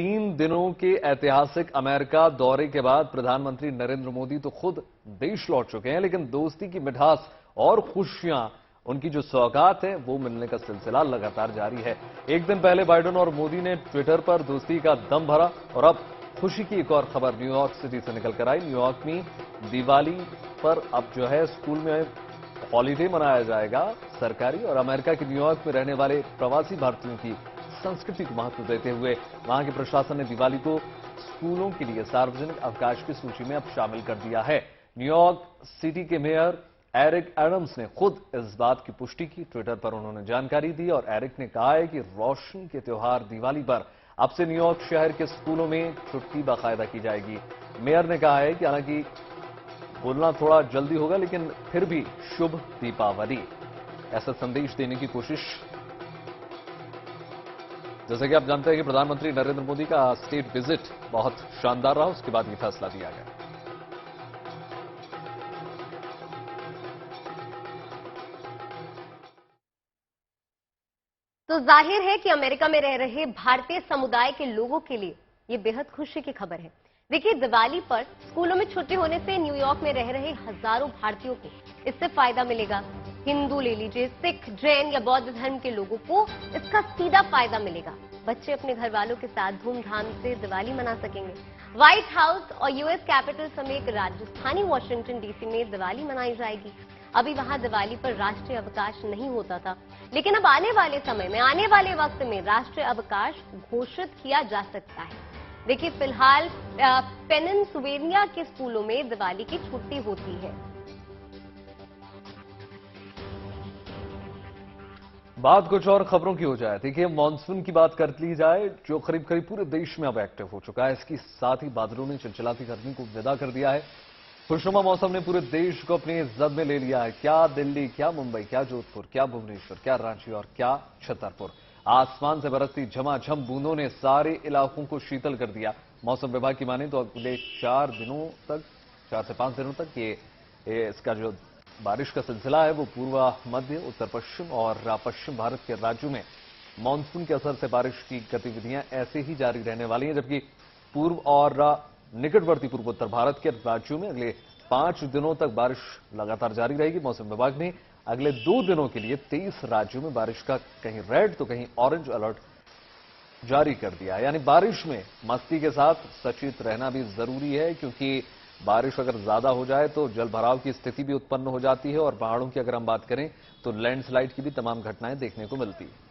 3 दिनों के ऐतिहासिक अमेरिका दौरे के बाद प्रधानमंत्री नरेंद्र मोदी तो खुद देश लौट चुके हैं, लेकिन दोस्ती की मिठास और खुशियां, उनकी जो सौगात है वो मिलने का सिलसिला लगातार जारी है। एक दिन पहले बाइडेन और मोदी ने ट्विटर पर दोस्ती का दम भरा और अब खुशी की एक और खबर न्यूयॉर्क सिटी से निकल कर आई। न्यूयॉर्क में दिवाली पर अब जो है स्कूल में हॉलीडे मनाया जाएगा सरकारी, और अमेरिका के न्यूयॉर्क में रहने वाले प्रवासी भारतीयों की संस्कृति को महत्व देते हुए वहां के प्रशासन ने दिवाली को स्कूलों के लिए सार्वजनिक अवकाश की सूची में अब शामिल कर दिया है। न्यूयॉर्क सिटी के मेयर एरिक एडम्स ने खुद इस बात की पुष्टि की। ट्विटर पर उन्होंने जानकारी दी और एरिक ने कहा है कि रोशनी के त्योहार दिवाली पर अब से न्यूयॉर्क शहर के स्कूलों में छुट्टी बाकायदा की जाएगी। मेयर ने कहा है कि हालांकि बोलना थोड़ा जल्दी होगा, लेकिन फिर भी शुभ दीपावली, ऐसा संदेश देने की कोशिश। जैसे कि आप जानते हैं कि प्रधानमंत्री नरेंद्र मोदी का स्टेट विजिट बहुत शानदार रहा, उसके बाद यह फैसला लिया गया। तो जाहिर है कि अमेरिका में रह रहे भारतीय समुदाय के लोगों के लिए ये बेहद खुशी की खबर है। देखिए, दिवाली पर स्कूलों में छुट्टी होने से न्यूयॉर्क में रह रहे हजारों भारतीयों को इससे फायदा मिलेगा। हिंदू ले लीजिए, सिख, जैन या बौद्ध धर्म के लोगों को इसका सीधा फायदा मिलेगा। बच्चे अपने घर वालों के साथ धूमधाम से दिवाली मना सकेंगे। व्हाइट हाउस और यूएस कैपिटल समेत राजधानी वॉशिंगटन डीसी में दिवाली मनाई जाएगी। अभी वहां दिवाली पर राष्ट्रीय अवकाश नहीं होता था, लेकिन अब आने वाले समय में, आने वाले वक्त में राष्ट्रीय अवकाश घोषित किया जा सकता है। देखिए, फिलहाल पेनिनसुवेनिया के स्कूलों में दिवाली की छुट्टी होती है। बात कुछ और खबरों की हो जाए। देखिए, मानसून की बात कर ली जाए, जो करीब करीब पूरे देश में अब एक्टिव हो चुका है। इसके साथ ही बादलों ने चिलचिलाती गर्मी को विदा कर दिया है। खुशनुमा मौसम ने पूरे देश को अपनी जद में ले लिया है। क्या दिल्ली, क्या मुंबई, क्या जोधपुर, क्या भुवनेश्वर, क्या रांची और क्या छतरपुर। आसमान से बरसती झमाझम बूंदों ने सारे इलाकों को शीतल कर दिया। मौसम विभाग की माने तो अगले 4 से 5 दिनों तक ये इसका जो बारिश का सिलसिला है वो पूर्व, मध्य, उत्तर पश्चिम और पश्चिम भारत के राज्यों में मानसून के असर से बारिश की गतिविधियां ऐसे ही जारी रहने वाली हैं, जबकि पूर्व और निकटवर्ती पूर्वोत्तर भारत के राज्यों में अगले 5 दिनों तक बारिश लगातार जारी रहेगी। मौसम विभाग ने अगले 2 दिनों के लिए 23 राज्यों में बारिश का कहीं रेड तो कहीं ऑरेंज अलर्ट जारी कर दिया है। यानी बारिश में मस्ती के साथ सचेत रहना भी जरूरी है, क्योंकि बारिश अगर ज्यादा हो जाए तो जल भराव की स्थिति भी उत्पन्न हो जाती है और पहाड़ों की अगर हम बात करें तो लैंडस्लाइड की भी तमाम घटनाएं देखने को मिलती है।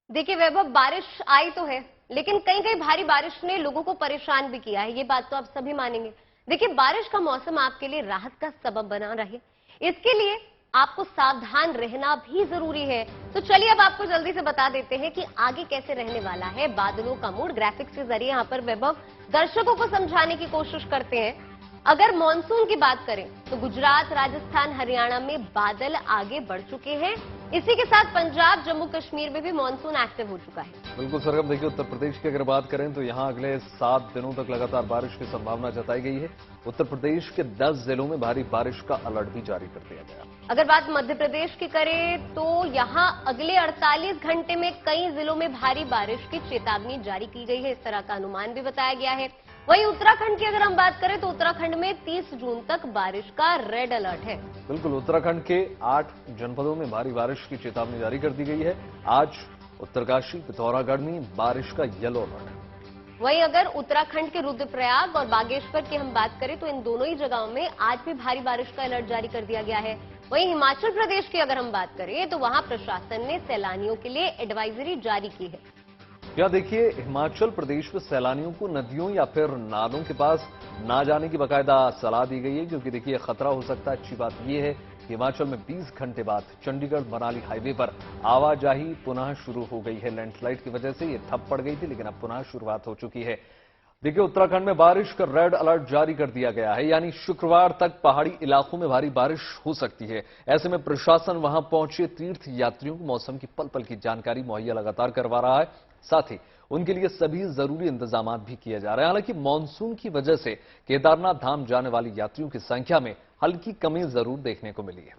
देखिए वैभव, बारिश आई तो है, लेकिन कहीं कहीं भारी बारिश ने लोगों को परेशान भी किया है। ये बात तो आप सभी मानेंगे। देखिए, बारिश का मौसम आपके लिए राहत का सबब बना रहे, इसके लिए आपको सावधान रहना भी जरूरी है। तो चलिए अब आपको जल्दी से बता देते हैं कि आगे कैसे रहने वाला है बादलों का मूड। ग्राफिक्स के जरिए यहां पर वैभव दर्शकों को समझाने की कोशिश करते हैं। अगर मानसून की बात करें तो गुजरात, राजस्थान, हरियाणा में बादल आगे बढ़ चुके हैं। इसी के साथ पंजाब, जम्मू कश्मीर में भी मानसून एक्टिव हो चुका है। बिल्कुल सरगम, देखिए उत्तर प्रदेश की अगर बात करें तो यहां अगले 7 दिनों तक लगातार बारिश की संभावना जताई गई है। उत्तर प्रदेश के 10 जिलों में भारी बारिश का अलर्ट भी जारी कर दिया गया। अगर बात मध्य प्रदेश की करें तो यहां अगले 48 घंटे में कई जिलों में भारी बारिश की चेतावनी जारी की गई है, इस तरह का अनुमान भी बताया गया है। वहीं उत्तराखंड की अगर हम बात करें तो उत्तराखंड में 30 जून तक बारिश का रेड अलर्ट है। बिल्कुल, उत्तराखंड के 8 जनपदों में भारी बारिश की चेतावनी जारी कर दी गई है। आज उत्तरकाशी, पिथौरागढ़ में बारिश का येलो अलर्ट है। वहीं अगर उत्तराखंड के रुद्रप्रयाग और बागेश्वर की हम बात करें तो इन दोनों ही जगहों में आज भी भारी बारिश का अलर्ट जारी कर दिया गया है। वहीं हिमाचल प्रदेश की अगर हम बात करें तो वहां प्रशासन ने सैलानियों के लिए एडवाइजरी जारी की है। क्या देखिए, हिमाचल प्रदेश में सैलानियों को नदियों या फिर नालों के पास ना जाने की बाकायदा सलाह दी गई है, क्योंकि देखिए खतरा हो सकता है। अच्छी बात यह है कि हिमाचल में 20 घंटे बाद चंडीगढ़ मनाली हाईवे पर आवाजाही पुनः शुरू हो गई है। लैंडस्लाइड की वजह से ये ठप पड़ गई थी, लेकिन अब पुनः शुरुआत हो चुकी है। देखिए, उत्तराखंड में बारिश का रेड अलर्ट जारी कर दिया गया है, यानी शुक्रवार तक पहाड़ी इलाकों में भारी बारिश हो सकती है। ऐसे में प्रशासन वहां पहुंचे तीर्थ यात्रियों को मौसम की पल पल की जानकारी मुहैया लगातार करवा रहा है। साथ ही उनके लिए सभी जरूरी इंतजाम भी किए जा रहे हैं। हालांकि मानसून की वजह से केदारनाथ धाम जाने वाली यात्रियों की संख्या में हल्की कमी जरूर देखने को मिली है।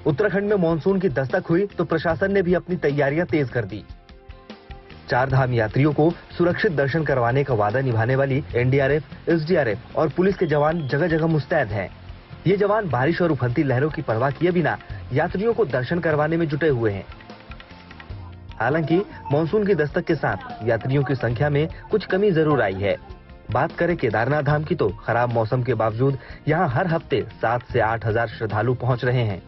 उत्तराखंड में मानसून की दस्तक हुई तो प्रशासन ने भी अपनी तैयारियां तेज कर दी। चार धाम यात्रियों को सुरक्षित दर्शन करवाने का वादा निभाने वाली एनडीआरएफ, एसडीआरएफ और पुलिस के जवान जगह जगह मुस्तैद हैं। ये जवान बारिश और उफनती लहरों की परवाह किए बिना यात्रियों को दर्शन करवाने में जुटे हुए हैं। हालांकि मानसून की दस्तक के साथ यात्रियों की संख्या में कुछ कमी जरूर आई है। बात करें केदारनाथ धाम की तो खराब मौसम के बावजूद यहां हर हफ्ते 7 से 8 हजार श्रद्धालु पहुंच रहे हैं।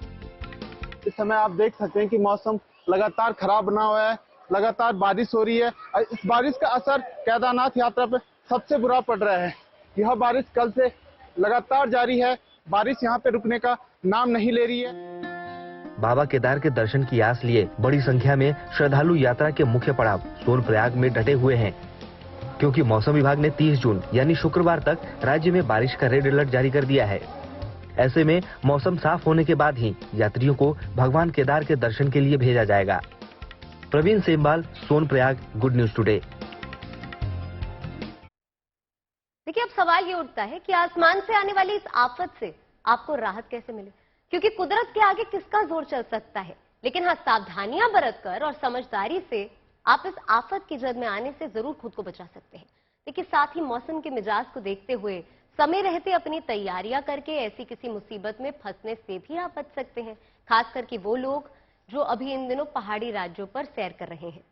इस समय आप देख सकते हैं कि मौसम लगातार खराब बना हुआ है, लगातार बारिश हो रही है और इस बारिश का असर केदारनाथ यात्रा पे सबसे बुरा पड़ रहा है। यह बारिश कल से लगातार जारी है, बारिश यहाँ पे रुकने का नाम नहीं ले रही है। बाबा केदार के दर्शन की आस लिए बड़ी संख्या में श्रद्धालु यात्रा के मुख्य पड़ाव सोनप्रयाग में डटे हुए हैं, क्योंकि मौसम विभाग ने 30 जून यानी शुक्रवार तक राज्य में बारिश का रेड अलर्ट जारी कर दिया है। ऐसे में मौसम साफ होने के बाद ही यात्रियों को भगवान केदार के दर्शन के लिए भेजा जाएगा। Praveen Semwal, Sonprayag, good news today. देखिए, अब सवाल ये उठता है कि आसमान से आने वाली इस आफत से आपको राहत कैसे मिले, क्योंकि कुदरत के आगे किसका जोर चल सकता है। लेकिन हाँ, सावधानियां बरतकर और समझदारी से आप इस आफत की जद में आने से जरूर खुद को बचा सकते हैं। लेकिन साथ ही मौसम के मिजाज को देखते हुए समय रहते अपनी तैयारियां करके ऐसी किसी मुसीबत में फंसने से भी आप बच सकते हैं, खास करके वो लोग जो अभी इन दिनों पहाड़ी राज्यों पर सैर कर रहे हैं।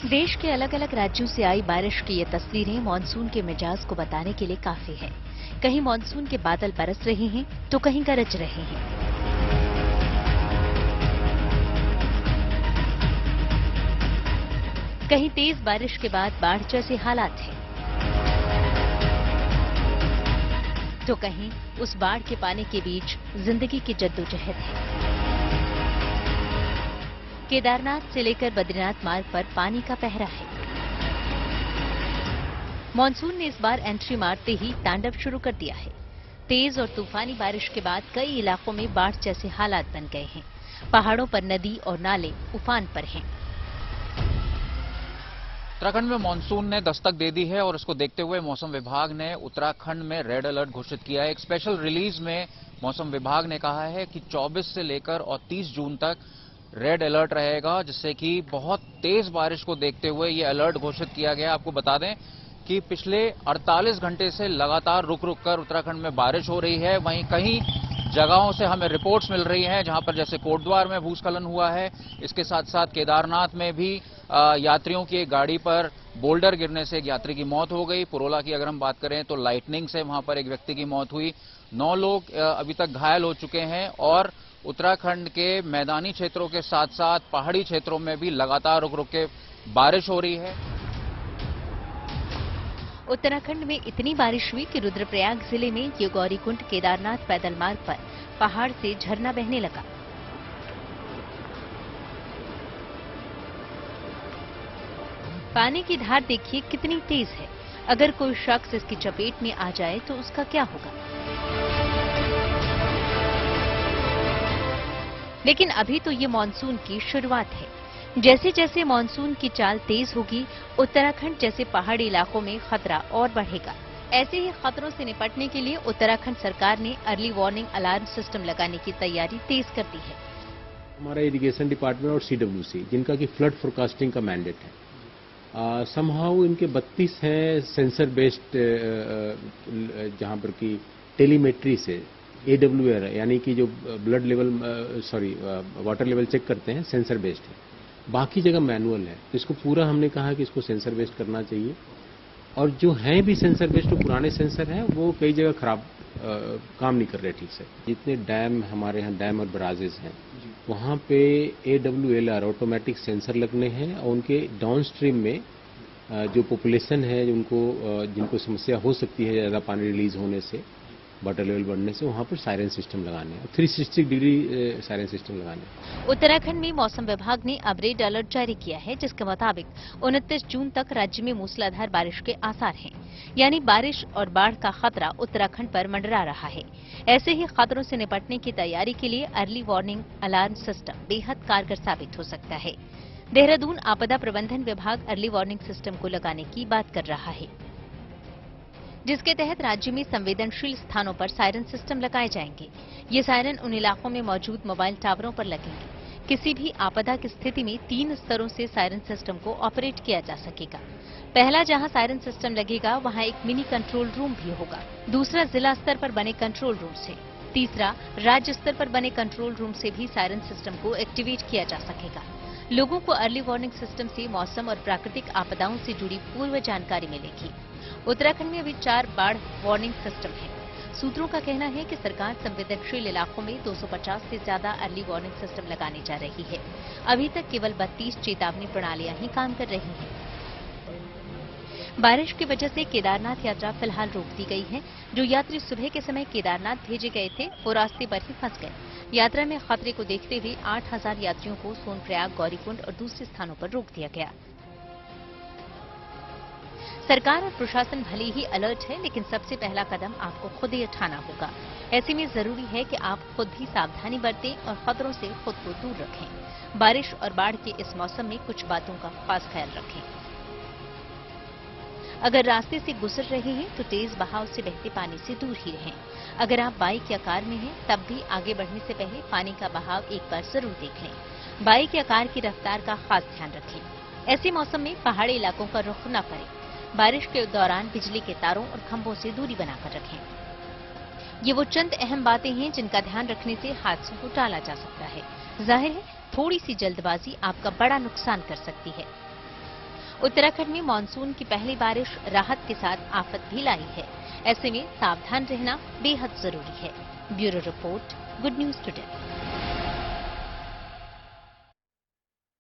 देश के अलग अलग राज्यों से आई बारिश की ये तस्वीरें मानसून के मिजाज को बताने के लिए काफी है। कहीं मानसून के बादल बरस रहे हैं तो कहीं गरज रहे हैं। कहीं तेज बारिश के बाद बाढ़ जैसे हालात हैं, तो कहीं उस बाढ़ के पानी के बीच जिंदगी की जद्दोजहद है। केदारनाथ से लेकर बद्रीनाथ मार्ग पर पानी का पहरा है। मॉनसून ने इस बार एंट्री मारते ही तांडव शुरू कर दिया है। तेज और तूफानी बारिश के बाद कई इलाकों में बाढ़ जैसे हालात बन गए हैं। पहाड़ों पर नदी और नाले उफान पर हैं। उत्तराखंड में मानसून ने दस्तक दे दी है और इसको देखते हुए मौसम विभाग ने उत्तराखंड में रेड अलर्ट घोषित किया है। एक स्पेशल रिलीज में मौसम विभाग ने कहा है कि 24 से लेकर और 30 जून तक रेड अलर्ट रहेगा, जिससे कि बहुत तेज बारिश को देखते हुए ये अलर्ट घोषित किया गया। आपको बता दें कि पिछले 48 घंटे से लगातार रुक रुक कर उत्तराखंड में बारिश हो रही है। वहीं कई जगहों से हमें रिपोर्ट्स मिल रही हैं जहां पर जैसे कोटद्वार में भूस्खलन हुआ है। इसके साथ साथ केदारनाथ में भी यात्रियों की एक गाड़ी पर बोल्डर गिरने से एक यात्री की मौत हो गई। पुरोला की अगर हम बात करें तो लाइटनिंग से वहां पर एक व्यक्ति की मौत हुई। 9 लोग अभी तक घायल हो चुके हैं और उत्तराखंड के मैदानी क्षेत्रों के साथ साथ पहाड़ी क्षेत्रों में भी लगातार रुक रुक के बारिश हो रही है। उत्तराखंड में इतनी बारिश हुई कि रुद्रप्रयाग जिले में ये गौरीकुंड केदारनाथ पैदल मार्ग पर पहाड़ से झरना बहने लगा। पानी की धार देखिए कितनी तेज है। अगर कोई शख्स इसकी चपेट में आ जाए तो उसका क्या होगा। लेकिन अभी तो ये मानसून की शुरुआत है। जैसे जैसे मानसून की चाल तेज होगी, उत्तराखंड जैसे पहाड़ी इलाकों में खतरा और बढ़ेगा। ऐसे ही खतरों से निपटने के लिए उत्तराखंड सरकार ने अर्ली वार्निंग अलार्म सिस्टम लगाने की तैयारी तेज कर दी है। हमारा इरिगेशन डिपार्टमेंट और सीडब्ल्यूसी, जिनका कि फ्लड फोरकास्टिंग का मैंडेट है, समहाउ इनके 32 हैं सेंसर बेस्ड, जहां पर कि टेलीमेट्री से AWR यानी कि जो blood level water level check करते हैं, सेंसर बेस्ड है। बाकी जगह मैनुअल है, तो इसको पूरा हमने कहा कि इसको सेंसर बेस्ड करना चाहिए। और जो हैं भी सेंसर बेस्ड, जो पुराने सेंसर हैं वो कई जगह खराब काम नहीं कर रहे ठीक से। जितने डैम हमारे यहाँ डैम और बराजेस हैं, वहाँ पे AWLR ऑटोमेटिक सेंसर लगने हैं और उनके डाउन स्ट्रीम में जो पॉपुलेशन है जिनको समस्या हो सकती है ज़्यादा पानी रिलीज होने से, वाटर लेवल बढ़ने से वहाँ पर सायरन सिस्टम लगाने हैं, 360 डिग्री सायरन सिस्टम लगाने हैं। उत्तराखंड में मौसम विभाग ने अब रेड अलर्ट जारी किया है, जिसके मुताबिक 29 जून तक राज्य में मूसलाधार बारिश के आसार हैं। यानी बारिश और बाढ़ का खतरा उत्तराखंड पर मंडरा रहा है। ऐसे ही खतरों से निपटने की तैयारी के लिए अर्ली वार्निंग अलार्म सिस्टम बेहद कारगर साबित हो सकता है। देहरादून आपदा प्रबंधन विभाग अर्ली वार्निंग सिस्टम को लगाने की बात कर रहा है, जिसके तहत राज्य में संवेदनशील स्थानों पर सायरन सिस्टम लगाए जाएंगे। ये सायरन उन इलाकों में मौजूद मोबाइल टावरों पर लगेंगे। किसी भी आपदा की स्थिति में 3 स्तरों से सायरन सिस्टम को ऑपरेट किया जा सकेगा। पहला, जहां सायरन सिस्टम लगेगा वहां एक मिनी कंट्रोल रूम भी होगा। दूसरा, जिला स्तर पर बने कंट्रोल रूम से। तीसरा, राज्य स्तर पर बने कंट्रोल रूम से भी सायरन सिस्टम को एक्टिवेट किया जा सकेगा। लोगों को अर्ली वार्निंग सिस्टम से मौसम और प्राकृतिक आपदाओं से जुड़ी पूर्व जानकारी मिलेगी। उत्तराखंड में अभी 4 बाढ़ वार्निंग सिस्टम है। सूत्रों का कहना है कि सरकार संवेदनशील इलाकों में 250 से ज्यादा अर्ली वार्निंग सिस्टम लगाने जा रही है। अभी तक केवल 32 चेतावनी प्रणालियां ही काम कर रही हैं। बारिश की वजह से केदारनाथ यात्रा फिलहाल रोक दी गई है। जो यात्री सुबह के समय केदारनाथ भेजे गए थे, वो रास्ते पर ही फंस गए। यात्रा में खतरे को देखते हुए 8000 यात्रियों को सोनप्रयाग, गौरीकुंड और दूसरे स्थानों पर रोक दिया गया। सरकार और प्रशासन भले ही अलर्ट है, लेकिन सबसे पहला कदम आपको खुद ही उठाना होगा। ऐसे में जरूरी है कि आप खुद भी सावधानी बरतें और खतरों से खुद को दूर रखें। बारिश और बाढ़ के इस मौसम में कुछ बातों का खास ख्याल रखें। अगर रास्ते से गुजर रहे हैं तो तेज बहाव से बहते पानी से दूर ही रहें। अगर आप बाइक या कार में हैं, तब भी आगे बढ़ने से पहले पानी का बहाव एक बार जरूर देख लें। बाइक या कार की रफ्तार का खास ध्यान रखें। ऐसे मौसम में पहाड़ी इलाकों का रुख न करें। बारिश के दौरान बिजली के तारों और खंभों से दूरी बनाकर रखें। ये वो चंद अहम बातें हैं जिनका ध्यान रखने से हादसों को टाला जा सकता है। जाहिर है, थोड़ी सी जल्दबाजी आपका बड़ा नुकसान कर सकती है। उत्तराखंड में मानसून की पहली बारिश राहत के साथ आफत भी लाई है। ऐसे में सावधान रहना बेहद जरूरी है। Bureau report, good news today.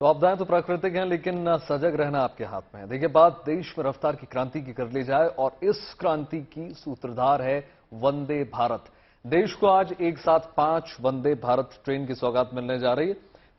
तो आपदाएं तो प्राकृतिक हैं, लेकिन सजग रहना आपके हाथ में है। देखिए, बात देश में रफ्तार की क्रांति की कर ली जाए, और इस क्रांति की सूत्रधार है वंदे भारत। देश को आज एक साथ 5 वंदे भारत ट्रेन की सौगात मिलने जा रही है।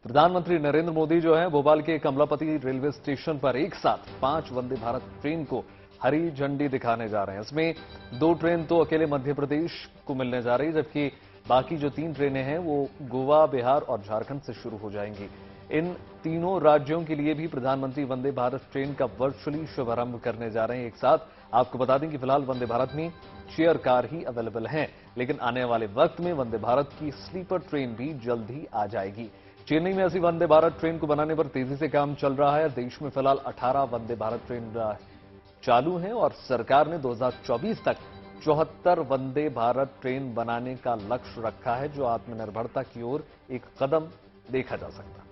प्रधानमंत्री नरेंद्र मोदी जो है, भोपाल के कमलापति रेलवे स्टेशन पर एक साथ 5 वंदे भारत ट्रेन को हरी झंडी दिखाने जा रहे हैं। इसमें 2 ट्रेन तो अकेले मध्य प्रदेश को मिलने जा रही है, जबकि बाकी जो 3 ट्रेनें हैं वो गोवा, बिहार और झारखंड से शुरू हो जाएंगी। इन तीनों राज्यों के लिए भी प्रधानमंत्री वंदे भारत ट्रेन का वर्चुअली शुभारंभ करने जा रहे हैं एक साथ। आपको बता दें कि फिलहाल वंदे भारत में चेयर कार ही अवेलेबल हैं, लेकिन आने वाले वक्त में वंदे भारत की स्लीपर ट्रेन भी जल्द ही आ जाएगी। चेन्नई में ऐसी वंदे भारत ट्रेन को बनाने पर तेजी से काम चल रहा है। देश में फिलहाल 18 वंदे भारत ट्रेन चालू हैं और सरकार ने 2024 तक 74 वंदे भारत ट्रेन बनाने का लक्ष्य रखा है, जो आत्मनिर्भरता की ओर एक कदम देखा जा सकता है।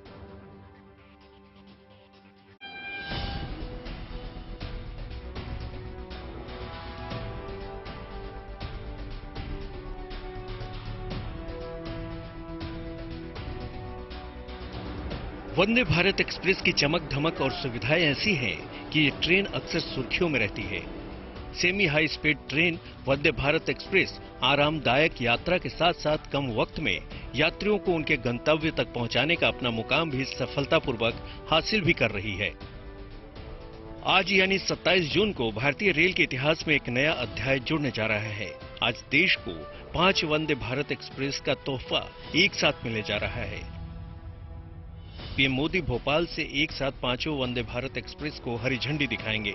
वंदे भारत एक्सप्रेस की चमक धमक और सुविधाएं ऐसी हैं कि ये ट्रेन अक्सर सुर्खियों में रहती है। Semi high speed train Vande Bharat express आरामदायक यात्रा के साथ साथ कम वक्त में यात्रियों को उनके गंतव्य तक पहुंचाने का अपना मुकाम भी सफलतापूर्वक हासिल भी कर रही है। आज यानी 27 जून को भारतीय रेल के इतिहास में एक नया अध्याय जुड़ने जा रहा है। आज देश को 5 वंदे भारत एक्सप्रेस का तोहफा एक साथ मिलने जा रहा है। पीएम मोदी भोपाल से एक साथ 5 वंदे भारत एक्सप्रेस को हरी झंडी दिखाएंगे।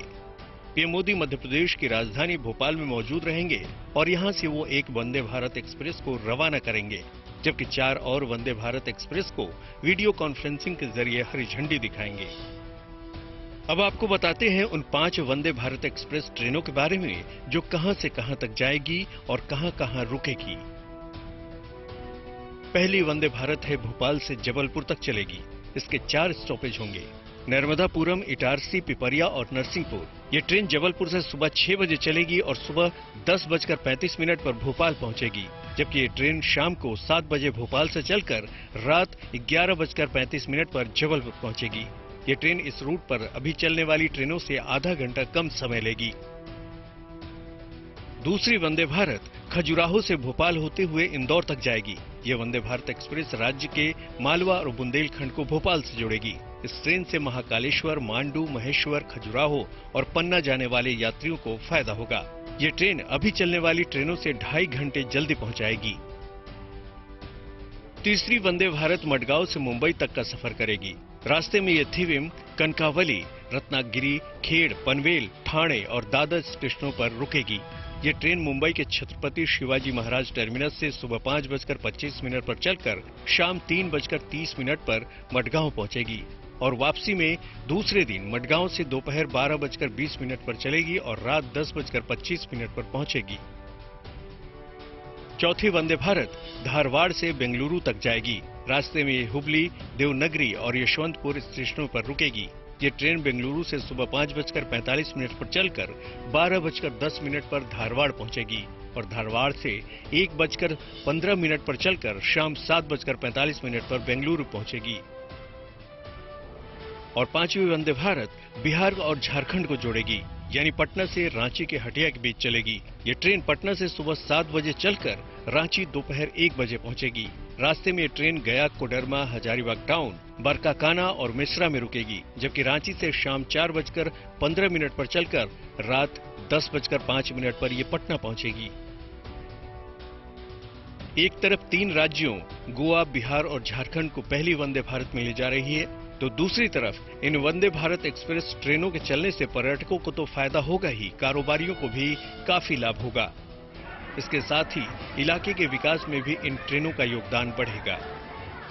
पीएम मोदी मध्य प्रदेश की राजधानी भोपाल में मौजूद रहेंगे और यहां से वो एक वंदे भारत एक्सप्रेस को रवाना करेंगे, जबकि 4 और वंदे भारत एक्सप्रेस को वीडियो कॉन्फ्रेंसिंग के जरिए हरी झंडी दिखाएंगे। अब आपको बताते हैं उन 5 वंदे भारत एक्सप्रेस ट्रेनों के बारे में, जो कहां से कहां तक जाएगी और कहां-कहां रुकेगी। पहली वंदे भारत है भोपाल से जबलपुर तक चलेगी। इसके 4 स्टॉपेज होंगे, नर्मदापुरम, इटारसी, पिपरिया और नरसिंहपुर। ये ट्रेन जबलपुर से सुबह 6 बजे चलेगी और सुबह 10:35 पर भोपाल पहुंचेगी, जबकि ये ट्रेन शाम को 7 बजे भोपाल से चलकर रात 11:35 पर जबलपुर पहुंचेगी। ये ट्रेन इस रूट पर अभी चलने वाली ट्रेनों से आधा घंटा कम समय लेगी। दूसरी वंदे भारत खजुराहो से भोपाल होते हुए इंदौर तक जाएगी। ये वंदे भारत एक्सप्रेस राज्य के मालवा और बुंदेलखंड को भोपाल से जोड़ेगी। इस ट्रेन से महाकालेश्वर, मांडू, महेश्वर, खजुराहो और पन्ना जाने वाले यात्रियों को फायदा होगा। ये ट्रेन अभी चलने वाली ट्रेनों से 2.5 घंटे जल्दी पहुंचाएगी। तीसरी वंदे भारत मडगांव से मुंबई तक का सफर करेगी। रास्ते में ये थिविम, कनकावली, रत्नागिरी, खेड़, पनवेल, ठाणे और दादर स्टेशनों पर रुकेगी। ये ट्रेन मुंबई के छत्रपति शिवाजी महाराज टर्मिनस से सुबह 5:25 पर चलकर शाम 3:30 पर मडगांव पहुंचेगी और वापसी में दूसरे दिन मडगांव से दोपहर 12:20 पर चलेगी और रात 10:25 पर पहुंचेगी। चौथी वंदे भारत धारवाड़ से बेंगलुरु तक जाएगी। रास्ते में ये हुबली, देवनगरी और यशवंतपुर स्टेशनों पर रुकेगी। ये ट्रेन बेंगलुरु से सुबह 5:45 पर चलकर 12:10 पर धारवाड़ पहुंचेगी और धारवाड़ से 1:15 पर चलकर शाम 7:45 पर बेंगलुरु पहुंचेगी। और पांचवी वंदे भारत बिहार और झारखंड को जोड़ेगी, यानी पटना से रांची के हटिया के बीच चलेगी। ये ट्रेन पटना से सुबह 7 बजे चलकर रांची दोपहर 1 बजे पहुंचेगी। रास्ते में ये ट्रेन गया, कोडरमा, हजारीबाग टाउन, बरकाकाना और मिश्रा में रुकेगी, जबकि रांची से शाम 4:15 पर चलकर रात 10:05 पर ये पटना पहुंचेगी। एक तरफ 3 राज्यों गोवा, बिहार और झारखंड को पहली वंदे भारत में ले जा रही है, तो दूसरी तरफ इन वंदे भारत एक्सप्रेस ट्रेनों के चलने से पर्यटकों को तो फायदा होगा ही, कारोबारियों को भी काफी लाभ होगा। इसके साथ ही इलाके के विकास में भी इन ट्रेनों का योगदान बढ़ेगा।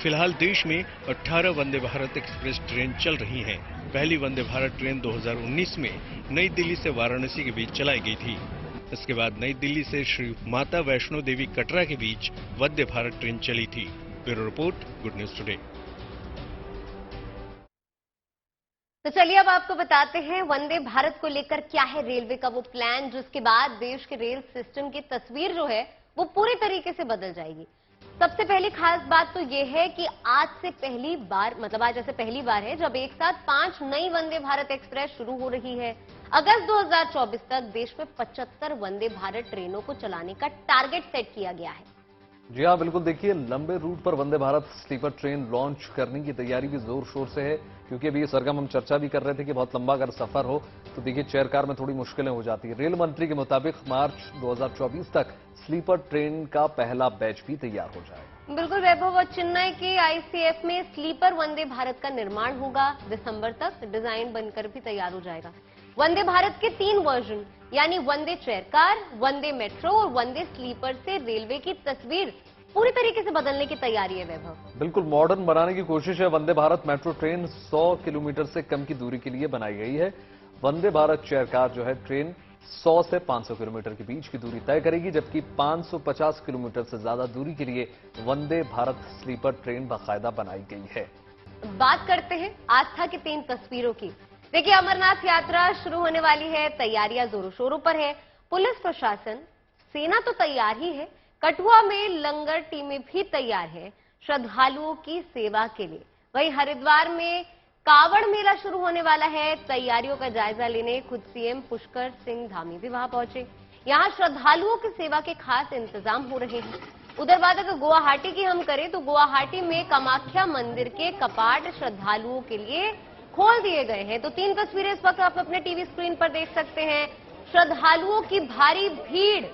फिलहाल देश में 18 वंदे भारत एक्सप्रेस ट्रेन चल रही हैं। पहली वंदे भारत ट्रेन 2019 में नई दिल्ली से वाराणसी के बीच चलाई गई थी। इसके बाद नई दिल्ली से श्री माता वैष्णो देवी कटरा के बीच वंदे भारत ट्रेन चली थी। Bureau report, good news today. तो चलिए अब आपको बताते हैं वंदे भारत को लेकर क्या है रेलवे का वो प्लान, जिसके बाद देश के रेल सिस्टम की तस्वीर जो है वो पूरी तरीके से बदल जाएगी। सबसे पहली खास बात तो ये है कि आज से पहली बार, मतलब आज ऐसे पहली बार है जब एक साथ 5 नई वंदे भारत एक्सप्रेस शुरू हो रही है। अगस्त 2024 तक देश में 75 वंदे भारत ट्रेनों को चलाने का टारगेट सेट किया गया है। जी हाँ, बिल्कुल। देखिए, लंबे रूट पर Vande Bharat sleeper train launch करने की तैयारी भी जोर शोर से है, क्योंकि अभी ये सरगम हम चर्चा भी कर रहे थे कि बहुत लंबा अगर सफर हो तो देखिए चेयर कार में थोड़ी मुश्किलें हो जाती है। रेल मंत्री के मुताबिक मार्च 2024 तक स्लीपर ट्रेन का पहला बैच भी तैयार हो जाएगा। बिल्कुल वैभव, और चेन्नई के आईसीएफ में स्लीपर वंदे भारत का निर्माण होगा। दिसंबर तक डिजाइन बनकर भी तैयार हो जाएगा। वंदे भारत के 3 वर्जन यानी वंदे चेयर कार, वंदे मेट्रो और वंदे स्लीपर से रेलवे की तस्वीर पूरी तरीके से बदलने की तैयारी है वैभव। बिल्कुल मॉडर्न बनाने की कोशिश है। Vande Bharat metro train 100 kilometre से कम की दूरी के लिए बनाई गई है। वंदे भारत चेयर कार जो है ट्रेन 100 से 500 किलोमीटर के बीच की दूरी तय करेगी, जबकि 550 किलोमीटर से ज्यादा दूरी के लिए वंदे भारत स्लीपर ट्रेन बाकायदा बनाई गई है। बात करते हैं आस्था की 3 तस्वीरों की। देखिए, अमरनाथ यात्रा शुरू होने वाली है, तैयारियां जोरों शोरों पर है। पुलिस प्रशासन, सेना तो तैयार ही है, कठुआ में लंगर टीमें भी तैयार है श्रद्धालुओं की सेवा के लिए। वहीं हरिद्वार में कावड़ मेला शुरू होने वाला है। तैयारियों का जायजा लेने खुद सीएम पुष्कर सिंह धामी भी वहां पहुंचे। यहां श्रद्धालुओं की सेवा के खास इंतजाम हो रहे हैं। उधर बात अगर गुवाहाटी की हम करें तो गुवाहाटी में कामाख्या मंदिर के कपाट श्रद्धालुओं के लिए खोल दिए गए हैं। तो 3 तस्वीरें इस वक्त आप अपने टीवी स्क्रीन पर देख सकते हैं। श्रद्धालुओं की भारी भीड़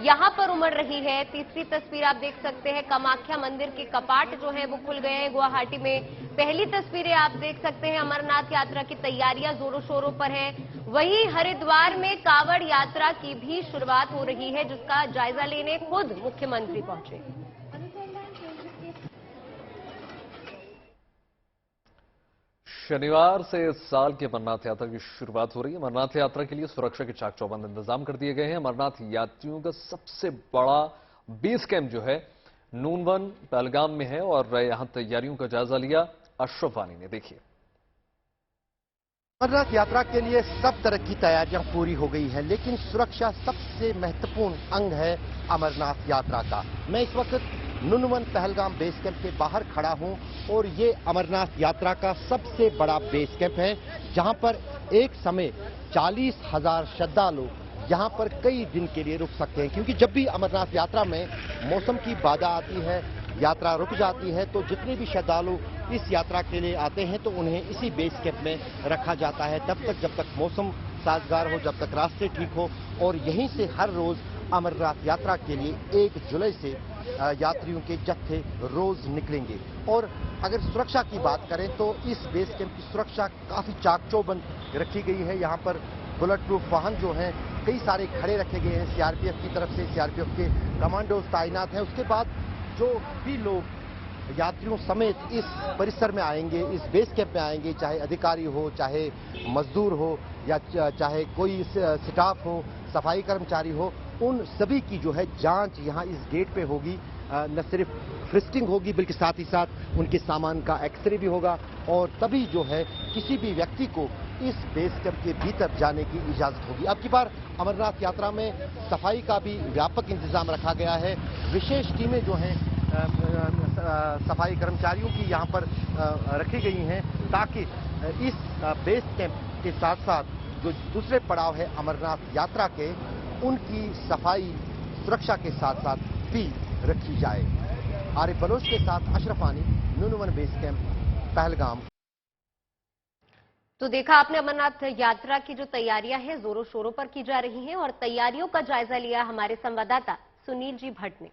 यहां पर उमड़ रही है। तीसरी तस्वीर आप देख सकते हैं, कामाख्या मंदिर के कपाट जो है वो खुल गए हैं गुवाहाटी में। पहली तस्वीरें आप देख सकते हैं, अमरनाथ यात्रा की तैयारियां जोरों शोरों पर हैं। वहीं हरिद्वार में कावड़ यात्रा की भी शुरुआत हो रही है, जिसका जायजा लेने खुद मुख्यमंत्री पहुंचे। शनिवार से इस साल की अमरनाथ यात्रा की शुरुआत हो रही है। अमरनाथ यात्रा के लिए सुरक्षा के चाक चौबंद इंतजाम कर दिए गए हैं। अमरनाथ यात्रियों का सबसे बड़ा बेस कैंप जो है नूनवन पहलगाम में है और यहां तैयारियों का जायजा लिया अशरफ वानी ने। देखिए, अमरनाथ यात्रा के लिए सब तरह की तैयारियां पूरी हो गई है, लेकिन सुरक्षा सबसे महत्वपूर्ण अंग है अमरनाथ यात्रा का। मैं इस वक्त नुनवन पहलगाम बेस कैंप के बाहर खड़ा हूं और ये अमरनाथ यात्रा का सबसे बड़ा बेस कैंप है, जहां पर एक समय 40,000 श्रद्धालु यहाँ पर कई दिन के लिए रुक सकते हैं, क्योंकि जब भी अमरनाथ यात्रा में मौसम की बाधा आती है, यात्रा रुक जाती है, तो जितने भी श्रद्धालु इस यात्रा के लिए आते हैं तो उन्हें इसी बेस कैंप में रखा जाता है तब तक जब तक मौसम साजगार हो, जब तक रास्ते ठीक हो। और यहीं से हर रोज अमरनाथ यात्रा के लिए 1 जुलाई से यात्रियों के जत्थे रोज निकलेंगे। और अगर सुरक्षा की बात करें तो इस बेस कैंप की सुरक्षा काफी चाक-चौबंद रखी गई है। यहाँ पर बुलेट प्रूफ वाहन जो हैं कई सारे खड़े रखे गए हैं सीआरपीएफ की तरफ से, सीआरपीएफ के कमांडोज तैनात हैं। उसके बाद जो भी लोग यात्रियों समेत इस परिसर में आएंगे, इस बेस कैंप में आएंगे, चाहे अधिकारी हो, चाहे मजदूर हो या चाहे कोई स्टाफ हो, सफाई कर्मचारी हो, उन सभी की जो है जांच यहाँ इस गेट पे होगी। न सिर्फ फ्रिस्किंग होगी बल्कि साथ ही साथ उनके सामान का एक्सरे भी होगा और तभी जो है किसी भी व्यक्ति को इस बेस कैंप के भीतर जाने की इजाजत होगी। अब की बार अमरनाथ यात्रा में सफाई का भी व्यापक इंतजाम रखा गया है। विशेष टीमें जो हैं सफाई कर्मचारियों की यहाँ पर रखी गई हैं ताकि इस बेस कैंप के साथ साथ जो दूसरे पड़ाव है अमरनाथ यात्रा के, उनकी सफाई सुरक्षा के साथ साथ भी रखी जाए। आरिफ बलोच के साथ अशरफ आनी, न्यूनवन बेस कैंप, पहलगाम। तो देखा आपने अमरनाथ यात्रा की जो तैयारियां हैं जोरों शोरों पर की जा रही हैं और तैयारियों का जायजा लिया हमारे संवाददाता सुनील जी भट्ट ने।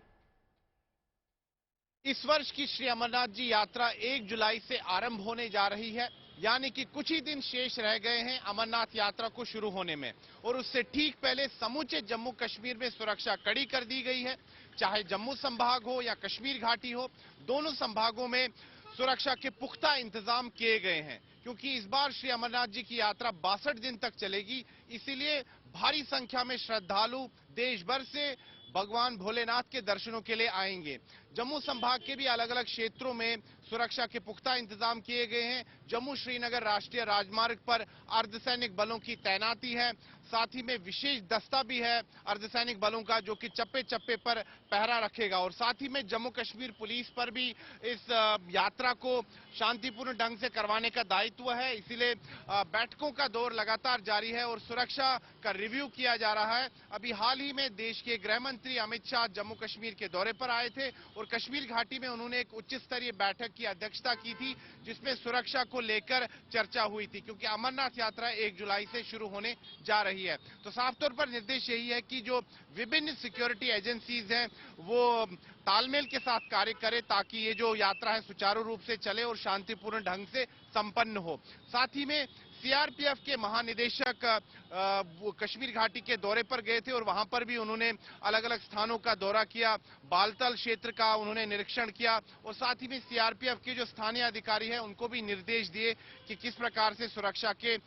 इस वर्ष की श्री अमरनाथ जी यात्रा 1 जुलाई से आरंभ होने जा रही है, यानी कि कुछ ही दिन शेष रह गए हैं अमरनाथ यात्रा को शुरू होने में। और उससे ठीक पहले समूचे जम्मू कश्मीर में सुरक्षा कड़ी कर दी गई है। चाहे जम्मू संभाग हो या कश्मीर घाटी हो, दोनों संभागों में सुरक्षा के पुख्ता इंतजाम किए गए हैं। क्योंकि इस बार श्री अमरनाथ जी की यात्रा 62 दिन तक चलेगी, इसीलिए भारी संख्या में श्रद्धालु देश भर से भगवान भोलेनाथ के दर्शनों के लिए आएंगे। जम्मू संभाग के भी अलग अलग क्षेत्रों में सुरक्षा के पुख्ता इंतजाम किए गए हैं। जम्मू श्रीनगर राष्ट्रीय राजमार्ग पर अर्धसैनिक बलों की तैनाती है, साथ ही में विशेष दस्ता भी है अर्धसैनिक बलों का जो कि चप्पे चप्पे पर पहरा रखेगा। और साथ ही में जम्मू कश्मीर पुलिस पर भी इस यात्रा को शांतिपूर्ण ढंग से करवाने का दायित्व है, इसीलिए बैठकों का दौर लगातार जारी है और सुरक्षा का रिव्यू किया जा रहा है। अभी हाल ही में देश के गृह मंत्री अमित शाह जम्मू कश्मीर के दौरे पर आए थे और कश्मीर घाटी में उन्होंने एक उच्च स्तरीय बैठक की अध्यक्षता की थी, जिसमें सुरक्षा को लेकर चर्चा हुई थी। क्योंकि अमरनाथ यात्रा 1 जुलाई से शुरू होने जा रही है, तो साफ तौर पर निर्देश यही है कि जो विभिन्न सिक्योरिटी एजेंसीज हैं वो तालमेल के साथ कार्य करें ताकि ये जो यात्रा है सुचारू रूप से चले और शांतिपूर्ण ढंग से संपन्न हो। साथ ही में सीआरपीएफ के महानिदेशक कश्मीर घाटी के दौरे पर गए थे और वहां पर भी उन्होंने अलग अलग स्थानों का दौरा किया, बालतल क्षेत्र का उन्होंने निरीक्षण किया और साथ ही में सीआरपीएफ के जो स्थानीय अधिकारी हैं उनको भी निर्देश दिए कि किस प्रकार से सुरक्षा के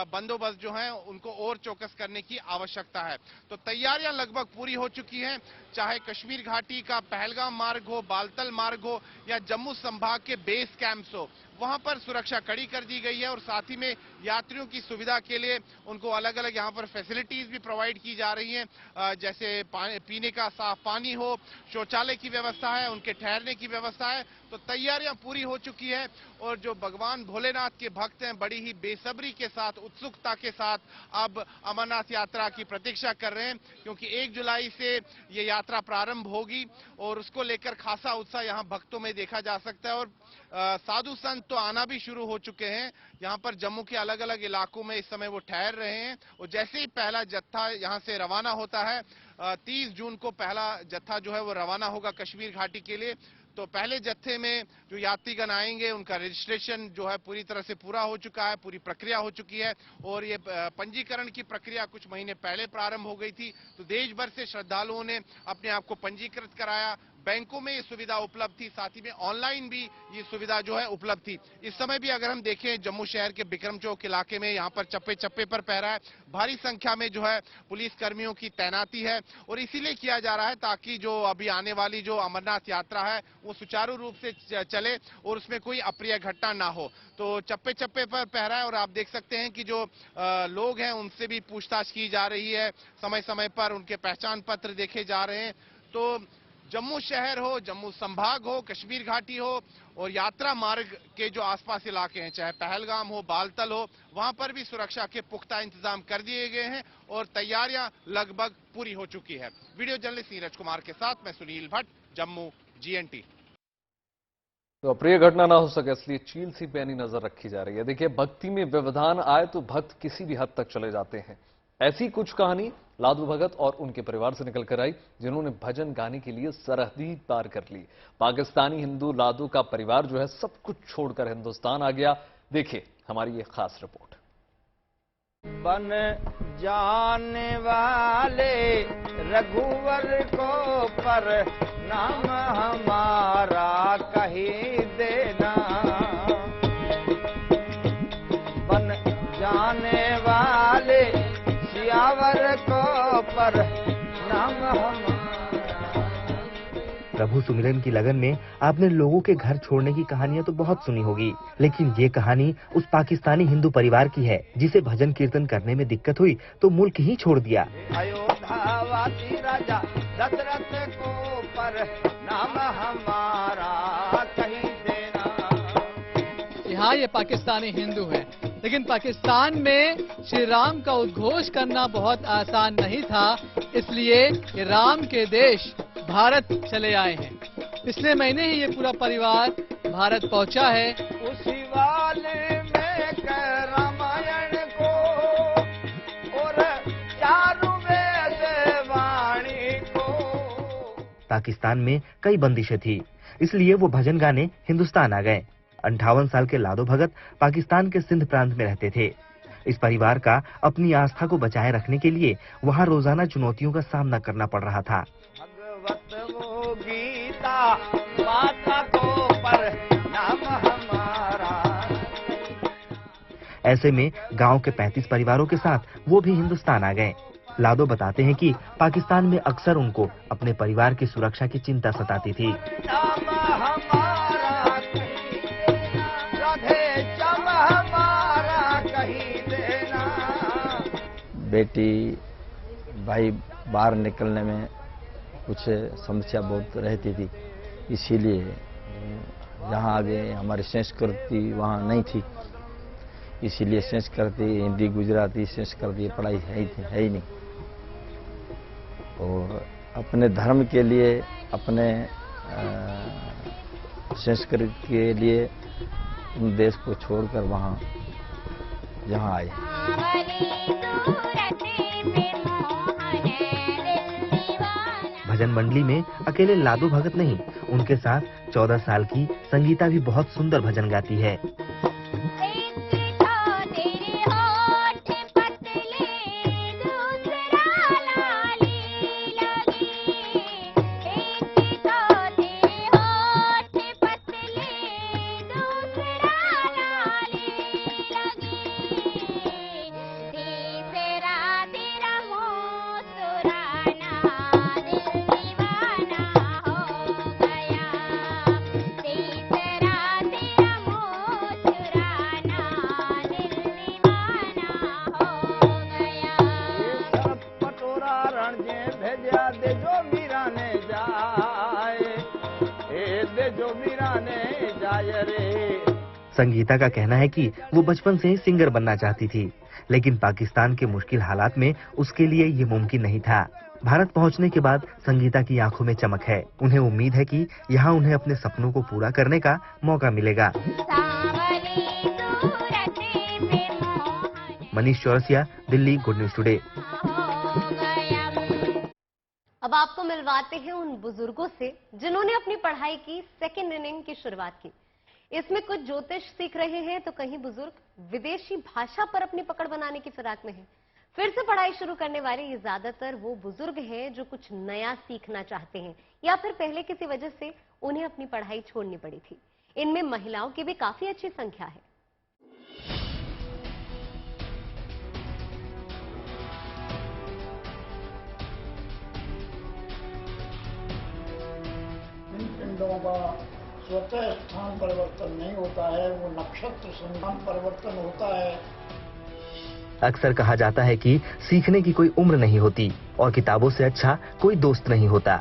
बंदोबस्त जो हैं उनको और चौकस करने की आवश्यकता है। तो तैयारियां लगभग पूरी हो चुकी हैं, चाहे कश्मीर घाटी का पहलगाम मार्ग हो, बालतल मार्ग हो या जम्मू संभाग के बेस कैंप्स हो, वहां पर सुरक्षा कड़ी कर दी गई है। और साथ ही में यात्रियों की सुविधा के लिए उनको अलग अलग यहां पर फैसिलिटीज भी प्रोवाइड की जा रही हैं, जैसे पीने का साफ पानी हो, शौचालय की व्यवस्था है, उनके ठहरने की व्यवस्था है। तो तैयारियां पूरी हो चुकी है और जो भगवान भोलेनाथ के भक्त हैं बड़ी ही बेसब्री के साथ, उत्सुकता के साथ अब अमरनाथ यात्रा की प्रतीक्षा कर रहे हैं, क्योंकि 1 जुलाई से ये यात्रा प्रारंभ होगी और उसको लेकर खासा उत्साह यहाँ भक्तों में देखा जा सकता है। और साधु संत तो आना भी शुरू हो चुके हैं, यहाँ पर जम्मू के अलग अलग इलाकों में इस समय वो ठहर रहे हैं। और जैसे ही पहला जत्था यहाँ से रवाना होता है, 30 जून को पहला जत्था जो है वो रवाना होगा कश्मीर घाटी के लिए। तो पहले जत्थे में जो यात्रीगण आएंगे उनका रजिस्ट्रेशन जो है पूरी तरह से पूरा हो चुका है, पूरी प्रक्रिया हो चुकी है और ये पंजीकरण की प्रक्रिया कुछ महीने पहले प्रारंभ हो गई थी। तो देश भर से श्रद्धालुओं ने अपने आप को पंजीकृत कराया, बैंकों में ये सुविधा उपलब्ध थी, साथ ही में ऑनलाइन भी ये सुविधा जो है उपलब्ध थी। इस समय भी अगर हम देखें जम्मू शहर के बिक्रम चौक इलाके में यहाँ पर चप्पे चप्पे पर पहरा है, भारी संख्या में जो है पुलिस कर्मियों की तैनाती है और इसीलिए किया जा रहा है ताकि जो अभी आने वाली जो अमरनाथ यात्रा है वो सुचारू रूप से चले और उसमें कोई अप्रिय घटना ना हो। तो चप्पे चप्पे पर पहरा है और आप देख सकते हैं कि जो लोग हैं उनसे भी पूछताछ की जा रही है, समय समय पर उनके पहचान पत्र देखे जा रहे हैं। तो जम्मू शहर हो, जम्मू संभाग हो, कश्मीर घाटी हो और यात्रा मार्ग के जो आसपास इलाके हैं, चाहे पहलगाम हो, बालतल हो, वहां पर भी सुरक्षा के पुख्ता इंतजाम कर दिए गए हैं और तैयारियां लगभग पूरी हो चुकी है। वीडियो जर्नलिस्ट नीरज कुमार के साथ मैं सुनील भट्ट, जम्मू, GNT। तो अप्रिय घटना ना हो सके इसलिए चील सी पैनी नजर रखी जा रही है। देखिए, भक्ति में व्यवधान आए तो भक्त किसी भी हद तक चले जाते हैं। ऐसी कुछ कहानी लादू भगत और उनके परिवार से निकल कर आई, जिन्होंने भजन गाने के लिए सरहदी पार कर ली। पाकिस्तानी हिंदू लादू का परिवार जो है सब कुछ छोड़कर हिंदुस्तान आ गया। देखिए हमारी ये खास रिपोर्ट। बन जाने वाले रघुवर को पर नाम हमारा कहीं देना, बन जाने वाले सियावर को पर नाम हमारा। प्रभु सुमिरन की लगन में आपने लोगों के घर छोड़ने की कहानियां तो बहुत सुनी होगी, लेकिन ये कहानी उस पाकिस्तानी हिंदू परिवार की है जिसे भजन कीर्तन करने में दिक्कत हुई तो मुल्क ही छोड़ दिया। अयोध्यावासी राजा दशरथ को पर नाम हमारा कहीं देना। यहाँ ये पाकिस्तानी हिंदू है, लेकिन पाकिस्तान में श्री राम का उद्घोष करना बहुत आसान नहीं था, इसलिए ये राम के देश भारत चले आए हैं। पिछले महीने ही ये पूरा परिवार भारत पहुंचा है। उसी वाले में रामायण को और चारों वेद वाणी को। पाकिस्तान में कई बंदिशें थी, इसलिए वो भजन गाने हिंदुस्तान आ गए। 58 साल के लादो भगत पाकिस्तान के सिंध प्रांत में रहते थे। इस परिवार का अपनी आस्था को बचाए रखने के लिए वहाँ रोजाना चुनौतियों का सामना करना पड़ रहा था। भगवत वो गीता माता को पर नाम हमारा। ऐसे में गांव के 35 परिवारों के साथ वो भी हिंदुस्तान आ गए। लादो बताते हैं कि पाकिस्तान में अक्सर उनको अपने परिवार की सुरक्षा की चिंता सताती थी। बेटी भाई बाहर निकलने में कुछ समस्या बहुत रहती थी, इसीलिए यहाँ आगे हमारी संस्कृति वहाँ नहीं थी, इसीलिए संस्कृति हिंदी गुजराती संस्कृति पढ़ाई है ही नहीं। और अपने धर्म के लिए, अपने संस्कृति के लिए उन देश को छोड़कर वहाँ यहाँ आए। भजन मंडली में अकेले लादो भगत नहीं, उनके साथ 14 साल की संगीता भी बहुत सुंदर भजन गाती है। संगीता का कहना है कि वो बचपन से ही सिंगर बनना चाहती थी, लेकिन पाकिस्तान के मुश्किल हालात में उसके लिए ये मुमकिन नहीं था। भारत पहुंचने के बाद संगीता की आंखों में चमक है। उन्हें उम्मीद है कि यहाँ उन्हें अपने सपनों को पूरा करने का मौका मिलेगा। Manish Chaurasia, Delhi, good news today. अब आपको मिलवाते हैं उन बुजुर्गों से जिन्होंने अपनी पढ़ाई की सेकेंड इनिंग की शुरुआत की। इसमें कुछ ज्योतिष सीख रहे हैं तो कहीं बुजुर्ग विदेशी भाषा पर अपनी पकड़ बनाने की फिराक में हैं। फिर से पढ़ाई शुरू करने वाले ये ज्यादातर वो बुजुर्ग हैं जो कुछ नया सीखना चाहते हैं या फिर पहले किसी वजह से उन्हें अपनी पढ़ाई छोड़नी पड़ी थी। इनमें महिलाओं की भी काफी अच्छी संख्या है। इन पिंडों का स्वतः स्थान परिवर्तन नहीं होता है, वो नक्षत्र संधान परिवर्तन होता है। अक्सर कहा जाता है कि सीखने की कोई उम्र नहीं होती और किताबों से अच्छा कोई दोस्त नहीं होता।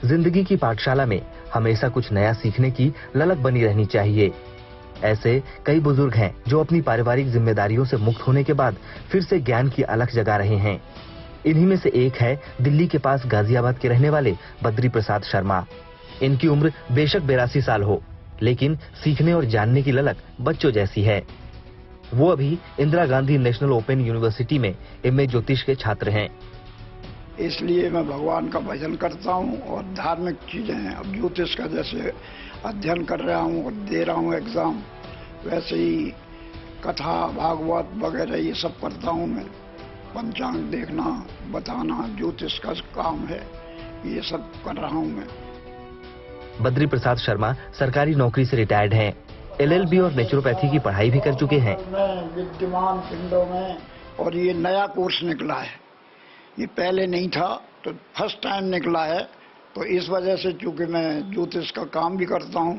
जिंदगी की पाठशाला में हमेशा कुछ नया सीखने की ललक बनी रहनी चाहिए। ऐसे कई बुजुर्ग हैं जो अपनी पारिवारिक जिम्मेदारियों से मुक्त होने के बाद फिर से ज्ञान की अलख जगा रहे हैं। इन्हीं में से एक है दिल्ली के पास गाजियाबाद के रहने वाले बद्री प्रसाद शर्मा। इनकी उम्र बेशक 82 साल हो, लेकिन सीखने और जानने की ललक बच्चों जैसी है। वो अभी Indira Gandhi national open university में एमए ज्योतिष के छात्र हैं। इसलिए मैं भगवान का भजन करता हूँ और धार्मिक चीजें हैं। अब ज्योतिष का जैसे अध्ययन कर रहा हूँ और दे रहा हूँ एग्जाम, वैसे ही कथा भागवत वगैरह ये सब करता हूँ मैं। पंचांग देखना, बताना ज्योतिष का काम है, ये सब कर रहा हूँ मैं। बद्री प्रसाद शर्मा सरकारी नौकरी से रिटायर्ड हैं। LLB और नेचुरोपैथी की पढ़ाई भी कर चुके हैं। विद्यमान पिंडों में, और ये नया कोर्स निकला है, ये पहले नहीं था, तो फर्स्ट टाइम निकला है। तो इस वजह से चूंकि मैं ज्योतिष का काम भी करता हूँ,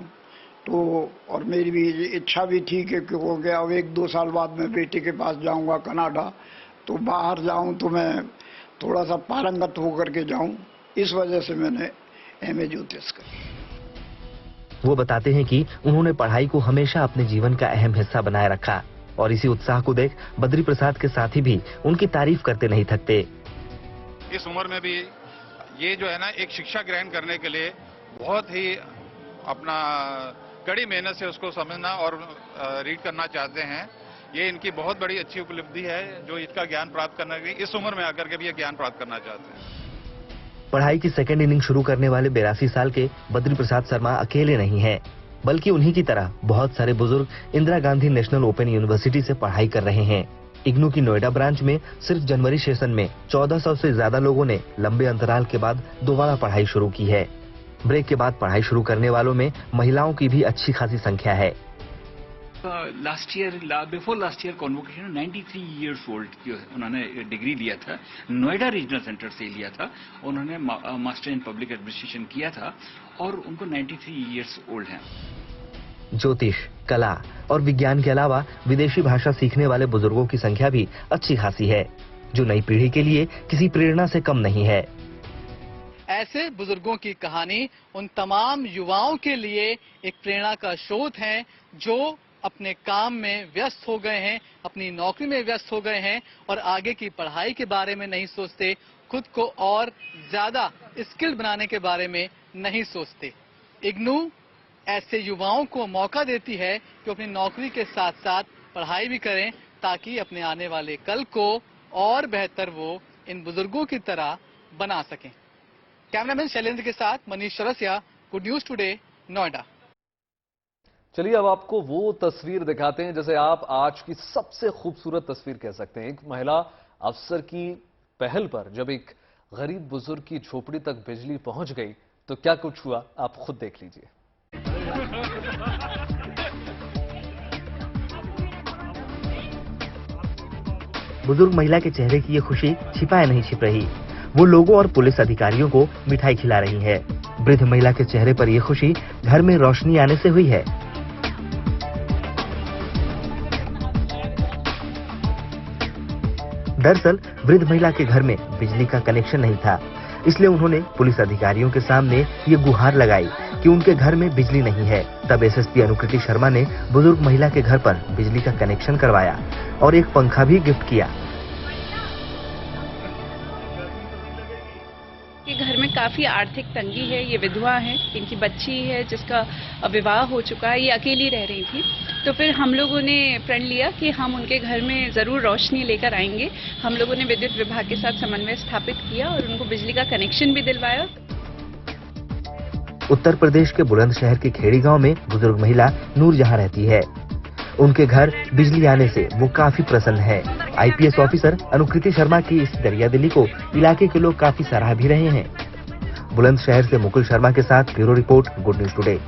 तो और मेरी भी इच्छा भी ठीक है कि हो गया। अब 1-2 साल बाद मैं बेटे के पास जाऊंगा कनाडा, तो बाहर जाऊं तो मैं थोड़ा सा पारंगत होकर के जाऊं। इस वजह से मैंने एमए ज्योतिष करी। वो बताते हैं कि उन्होंने पढ़ाई को हमेशा अपने जीवन का अहम हिस्सा बनाए रखा और इसी उत्साह को देख बद्री प्रसाद के साथी भी उनकी तारीफ करते नहीं थकते। इस उम्र में भी ये जो है ना, एक शिक्षा ग्रहण करने के लिए बहुत ही अपना कड़ी मेहनत से उसको समझना और रीड करना चाहते हैं। ये इनकी बहुत बड़ी अच्छी उपलब्धि है, जो इसका ज्ञान प्राप्त करने की इस उम्र में आकर के भी ये ज्ञान प्राप्त करना चाहते हैं। पढ़ाई की सेकेंड इनिंग शुरू करने वाले 82 साल के बद्री प्रसाद शर्मा अकेले नहीं हैं, बल्कि उन्हीं की तरह बहुत सारे बुजुर्ग Indira Gandhi national open university से पढ़ाई कर रहे हैं। इग्नू की नोएडा ब्रांच में सिर्फ जनवरी सेशन में 1400 से ज्यादा लोगों ने लंबे अंतराल के बाद दोबारा पढ़ाई शुरू की है। ब्रेक के बाद पढ़ाई शुरू करने वालों में महिलाओं की भी अच्छी खासी संख्या है। Before last year convocation 93 years old की उन्होंने डिग्री लिया था, नोएडा रीजनल सेंटर से लिया था। उन्होंने मास्टर इन पब्लिक एडमिनिस्ट्रेशन किया था और उनको 93 इयर्स ओल्ड हैं। ज्योतिष, कला और विज्ञान के अलावा विदेशी भाषा सीखने वाले बुजुर्गों की संख्या भी अच्छी खासी है, जो नई पीढ़ी के लिए किसी प्रेरणा से कम नहीं है। ऐसे बुजुर्गों की कहानी उन तमाम युवाओं के लिए एक प्रेरणा का स्रोत है जो अपने काम में व्यस्त हो गए हैं, अपनी नौकरी में व्यस्त हो गए हैं और आगे की पढ़ाई के बारे में नहीं सोचते, खुद को और ज्यादा स्किल्ड बनाने के बारे में नहीं सोचते। इग्नू ऐसे युवाओं को मौका देती है कि अपनी नौकरी के साथ साथ पढ़ाई भी करें, ताकि अपने आने वाले कल को और बेहतर वो इन बुजुर्गों की तरह बना सकें। कैमरामैन शैलेंद्र के साथ Manish Chaurasia, good news today, Noida. चलिए अब आपको वो तस्वीर दिखाते हैं जिसे आप आज की सबसे खूबसूरत तस्वीर कह सकते हैं। एक महिला अफसर की पहल पर जब एक गरीब बुजुर्ग की झोपड़ी तक बिजली पहुंच गई तो क्या कुछ हुआ, आप खुद देख लीजिए। बुजुर्ग महिला के चेहरे की ये खुशी छिपाए नहीं छिप रही। वो लोगों और पुलिस अधिकारियों को मिठाई खिला रही है। वृद्ध महिला के चेहरे पर यह खुशी घर में रोशनी आने से हुई है। दरअसल वृद्ध महिला के घर में बिजली का कनेक्शन नहीं था, इसलिए उन्होंने पुलिस अधिकारियों के सामने ये गुहार लगाई कि उनके घर में बिजली नहीं है। तब एसएसपी अनुकृति शर्मा ने बुजुर्ग महिला के घर पर बिजली का कनेक्शन करवाया और एक पंखा भी गिफ्ट किया। घर में काफी आर्थिक तंगी है, ये विधवा है, इनकी बच्ची है जिसका विवाह हो चुका है, ये अकेली रह रही थी। तो फिर हम लोगों ने प्रण लिया कि हम उनके घर में जरूर रोशनी लेकर आएंगे। हम लोगों ने विद्युत विभाग के साथ समन्वय स्थापित किया और उनको बिजली का कनेक्शन भी दिलवाया। उत्तर प्रदेश के बुलंदशहर के खेड़ी गांव में बुजुर्ग महिला नूरजहां रहती है। उनके घर बिजली आने से वो काफी प्रसन्न है। आईपीएस ऑफिसर अनुकृति शर्मा की इस दरियादिली को इलाके के लोग काफी सराह भी रहे हैं। बुलंदशहर से मुकुल शर्मा के साथ bureau report, good news today.